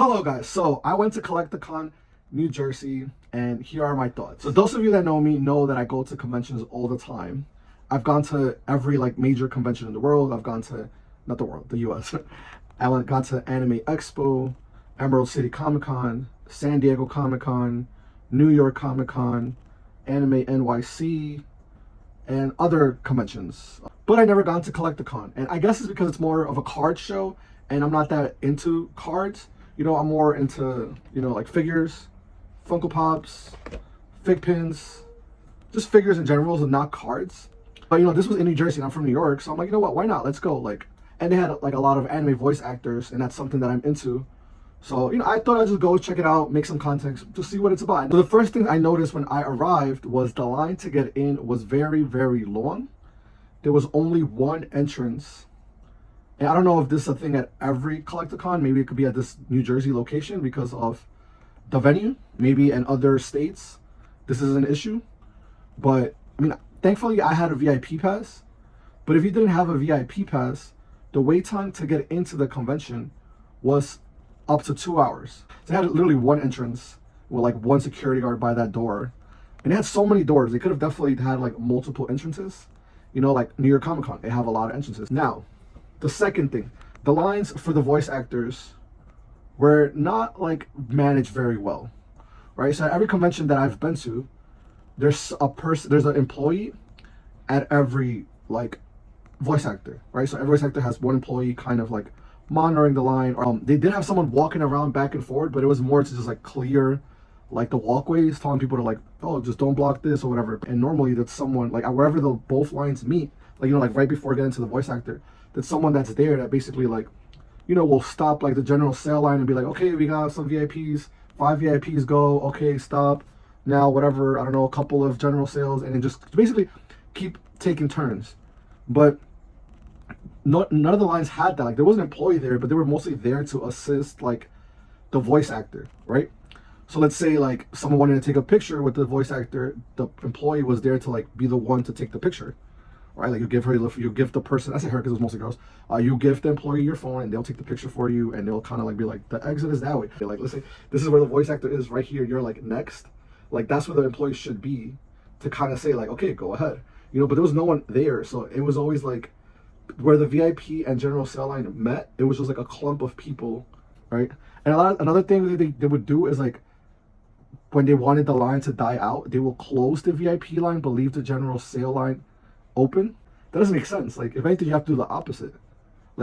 Hello guys, so I went to Collecticon, New Jersey, and here are my thoughts. So those of you that know me know that I go to conventions all the time. I've gone to every major convention in the world. I've gone to, not the world, the US. Gone to Anime Expo, Emerald City Comic Con, San Diego Comic Con, New York Comic Con, Anime NYC, and other conventions. But I never gone to Collecticon, and I guess it's because it's more of a card show, and I'm not that into cards. You know, I'm more into, like figures, Funko Pops, fig pins, just figures in general, and not cards. But, this was in New Jersey, and I'm from New York, so I'm like, you know what, why not? Let's go. And they had, a lot of anime voice actors, and that's something that I'm into. So, I thought I'd just go check it out, make some content, just see what it's about. So the first thing I noticed when I arrived was the line to get in was very, very long. There was only one entrance. And I don't know if this is a thing at every Collecticon. Maybe it could be at this New Jersey location because of the venue. Maybe in other states, this is an issue. But, thankfully I had a VIP pass. But if you didn't have a VIP pass, the wait time to get into the convention was up to 2 hours. So they had literally one entrance with one security guard by that door. And they had so many doors. They could have definitely had multiple entrances. Like New York Comic Con, they have a lot of entrances. Now, the second thing, the lines for the voice actors were not managed very well, right? So at every convention that I've been to, there's an employee at every voice actor, right? So every voice actor has one employee kind of monitoring the line. They did have someone walking around back and forth, but it was more to just clear the walkways, telling people to oh, just don't block this or whatever. And normally that's someone wherever the both lines meet, right before getting to the voice actor, that's someone that's there that basically will stop the general sale line and be like, okay, we got some VIPs, 5 VIPs go, okay, stop now, whatever, I don't know, a couple of general sales, and then just basically keep taking turns. But none of the lines had that. There was an employee there, but they were mostly there to assist the voice actor, right? So let's say someone wanted to take a picture with the voice actor, the employee was there to be the one to take the picture, right? You give the person, I say her because it was mostly girls, you give the employee your phone and they'll take the picture for you, and they'll kind of be the exit is that way. Let's say this is where the voice actor is right here, you're next, that's where the employee should be to kind of say okay, go ahead, but there was no one there. So it was always where the VIP and general sale line met, it was just a clump of people, right? And another thing that they would do is when they wanted the line to die out, they will close the VIP line but leave the general sale line open. That doesn't make sense. If anything, you have to do the opposite.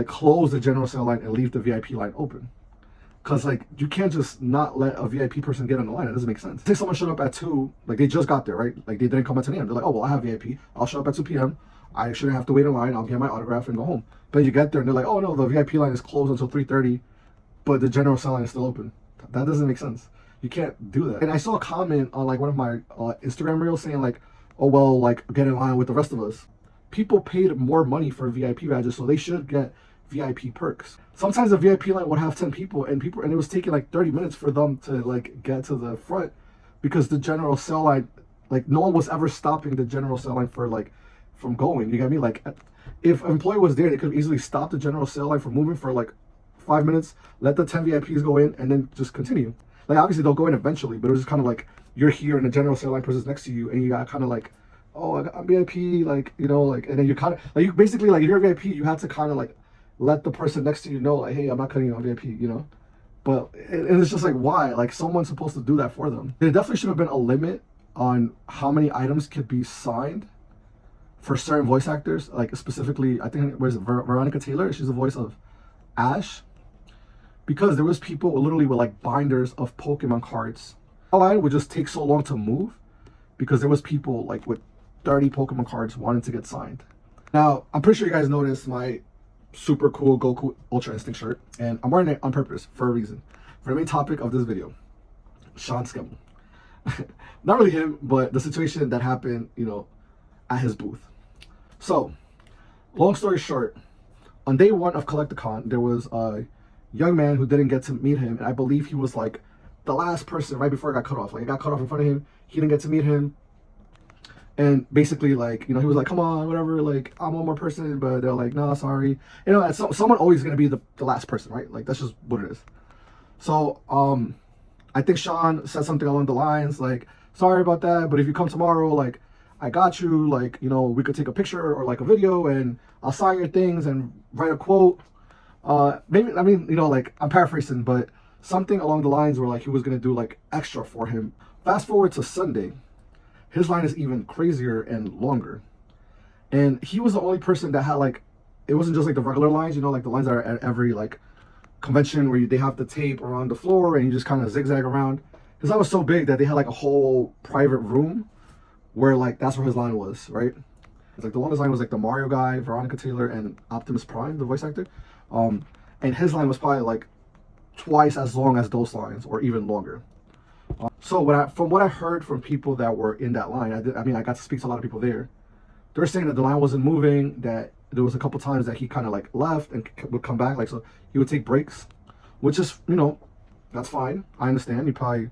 Close the general sale line and leave the VIP line open. Because you can't just not let a VIP person get on the line. It doesn't make sense. Say someone showed up at 2, they just got there, right? They didn't come at 10 a.m. They're oh, well, I have VIP. I'll show up at 2 p.m. I shouldn't have to wait in line. I'll get my autograph and go home. But you get there and they're oh no, the VIP line is closed until 3:30, but the general sale line is still open. That doesn't make sense. You can't do that. And I saw a comment on one of my Instagram reels saying oh well, get in line with the rest of us. People paid more money for VIP badges, so they should get VIP perks. Sometimes the VIP line would have 10 people, and it was taking 30 minutes for them to get to the front, because the general sale line, no one was ever stopping the general sale line for from going. You get me? If an employee was there, they could easily stop the general sale line from moving for 5 minutes, let the 10 VIPs go in, and then just continue. Obviously they'll go in eventually, but it was just kind of you're here and the general sale line person's next to you, and you got kind of oh, I'm VIP, and then you kind of you basically if you're a VIP, you have to kind of let the person next to you know hey, I'm not cutting you on VIP, But and it's just why? Someone's supposed to do that for them. There definitely should have been a limit on how many items could be signed for certain voice actors. Specifically, I think Veronica Taylor, she's the voice of Ash. Because there was people literally with binders of Pokemon cards. The line would just take so long to move because there was people with 30 Pokemon cards wanting to get signed. Now, I'm pretty sure you guys noticed my super cool Goku Ultra Instinct shirt, and I'm wearing it on purpose for a reason. For the main topic of this video, Sean Schemmel. Not really him, but the situation that happened, at his booth. So, long story short, on day 1 of Collecticon, there was a young man who didn't get to meet him, and I believe he was the last person right before it got cut off. It got cut off in front of him. He didn't get to meet him, and basically he was come on, whatever, I'm one more person, but they're nah, sorry. And someone always gonna be the last person, right? That's just what it is. So I think Sean said something along the lines like, sorry about that, but if you come tomorrow, like, I got you, like, you know, we could take a picture or like a video and I'll sign your things and write a quote. Maybe, I mean, you know, like, I'm paraphrasing, but something along the lines where like he was gonna do like extra for him. Fast forward to Sunday, his line is even crazier and longer. And he was the only person that had like, it wasn't just like the regular lines, you know, like the lines that are at every like convention where they have the tape around the floor and you just kind of zigzag around. His line was so big that they had like a whole private room where like that's where his line was, right? It's like the longest line was like the Mario guy, Veronica Taylor, and Optimus Prime, the voice actor. And his line was probably like twice as long as those lines, or even longer. So from what I heard from people that were in that line, I mean, I got to speak to a lot of people there. They're saying that the line wasn't moving, that there was a couple times that he kind of like left and would come back, like, so he would take breaks, which is, you know, that's fine. I understand. You probably,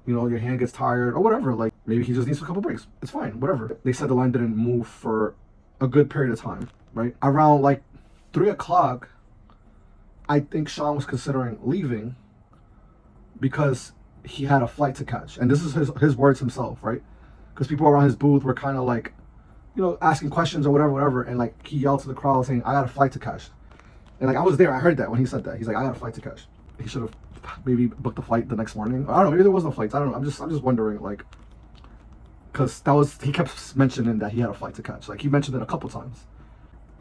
you know, your hand gets tired or whatever. Like, maybe he just needs a couple breaks. It's fine, whatever. They said the line didn't move for a good period of time, right? Around like 3 o'clock, I think Sean was considering leaving because he had a flight to catch. And this is his words himself, right? Because people around his booth were kind of like, you know, asking questions or whatever. And like he yelled to the crowd saying, I got a flight to catch. And like I was there, I heard that when he said that. He's like, I got a flight to catch. He should have maybe booked the flight the next morning. I don't know, maybe there was no flights. I don't know. I'm just wondering, like, because he kept mentioning that he had a flight to catch. Like he mentioned it a couple times.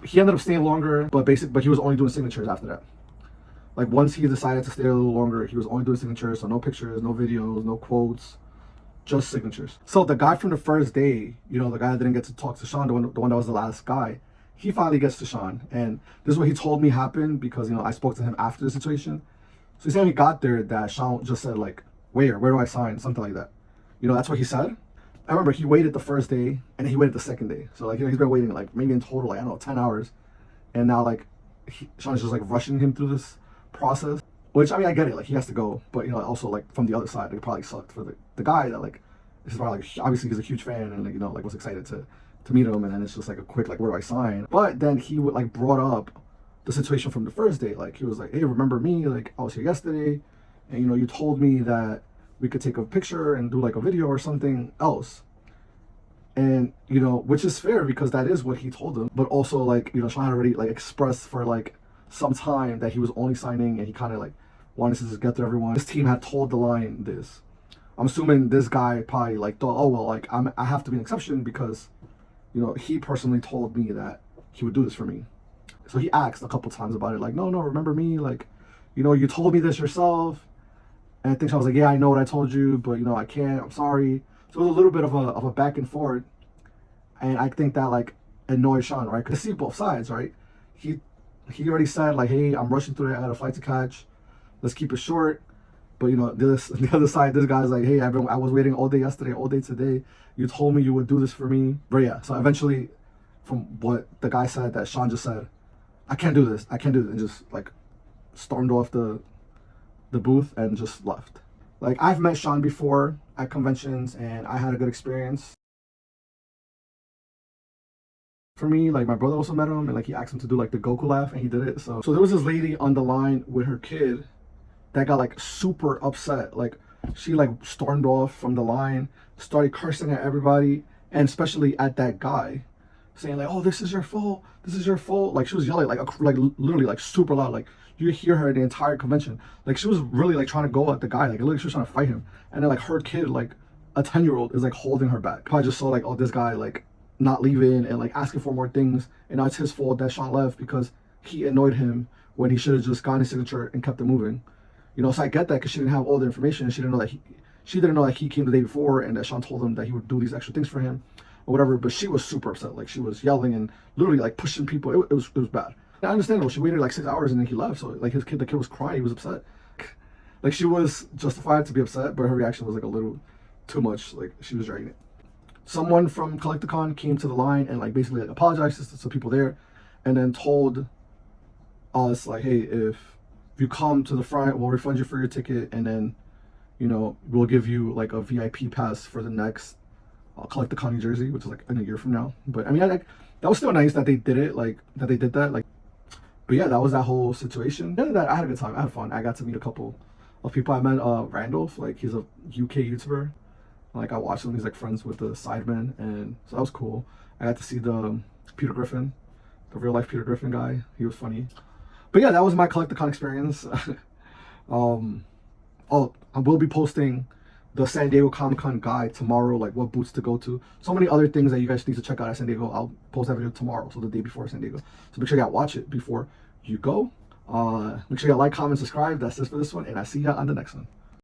He ended up staying longer, but he was only doing signatures after that. Like once he decided to stay a little longer, he was only doing signatures, so no pictures, no videos, no quotes, just signatures. So the guy from the first day, you know, the guy that didn't get to talk to Sean, the one that was the last guy, he finally gets to Sean. And this is what he told me happened because, you know, I spoke to him after the situation. So he said when he got there that Sean just said like, where do I sign? Something like that. You know, that's what he said. I remember he waited the first day and he waited the second day. So like, you know, he's been waiting like maybe in total, like, I don't know, 10 hours. And now like Sean's just like rushing him through this process, which I mean, I get it, like he has to go, but you know, also like from the other side, it probably sucked for the guy that like, this is probably like, obviously he's a huge fan and like, you know, like was excited to meet him, and then it's just like a quick like, where do I sign? But then he would like brought up the situation from the first day. Like he was like, hey, remember me? Like I was here yesterday and you know, you told me that we could take a picture and do like a video or something else. And you know, which is fair because that is what he told them, but also like, you know, Sean had already like expressed for like some time that he was only signing and he kind of like wanted to just get to everyone. His team had told the line this. I'm assuming this guy probably like thought, oh well, like I have to be an exception because, you know, he personally told me that he would do this for me. So he asked a couple times about it, like, no, remember me? Like, you know, you told me this yourself. And I think I was like, yeah, I know what I told you, but you know, I can't, I'm sorry. So it was a little bit of a back and forth. And I think that like annoyed Sean, right? Because I see both sides, right? He already said like, hey, I'm rushing through it, I had a flight to catch. Let's keep it short. But you know, the other side, this guy's like, hey, I was waiting all day yesterday, all day today. You told me you would do this for me. But yeah, so eventually, from what the guy said, that Sean just said, I can't do this, and just like stormed off the booth and just left. Like I've met Sean before at conventions and I had a good experience. For me, like my brother also met him and like he asked him to do like the Goku laugh and he did it. So there was this lady on the line with her kid that got like super upset. Like she like stormed off from the line, started cursing at everybody, and especially at that guy, saying like, oh, this is your fault, this is your fault. Like she was yelling like literally like super loud. Like you hear her the entire convention. Like she was really like trying to go at the guy. Like literally she was trying to fight him. And then like her kid, like a 10-year-old, is like holding her back. Probably just saw like, oh, this guy like not leaving and like asking for more things, and now it's his fault that Sean left because he annoyed him when he should have just gotten his signature and kept it moving. You know, so I get that because she didn't have all the information and she didn't know that he came the day before and that Sean told him that he would do these extra things for him or whatever. But she was super upset. Like she was yelling and literally like pushing people. It was bad. I understand. She waited like 6 hours and then he left. So like the kid was crying. He was upset. Like she was justified to be upset, but her reaction was like a little too much. Like she was dragging it. Someone from Collecticon came to the line and like basically like apologized to people there, and then told us like, hey, if you come to the front, we'll refund you for your ticket, and then, you know, we'll give you like a VIP pass for the next Collecticon New Jersey, which is like in a year from now. But I mean, that was still nice that they did it, like that they did that, like. But yeah, that was that whole situation. Other than that, I had a good time. I had fun. I got to meet a couple of people I met. Randolph, like he's a UK YouTuber. Like I watched him. He's like friends with the Sidemen, and so that was cool. I got to see the Peter Griffin, the real life Peter Griffin guy. He was funny. But yeah, that was my Collecticon experience. Oh, I will be posting the San Diego Comic-Con guide tomorrow, like what booths to go to. So many other things that you guys need to check out at San Diego. I'll post that video tomorrow, so the day before San Diego. So make sure you watch it before you go. Make sure you like, comment, subscribe. That's it for this one, and I'll see you on the next one.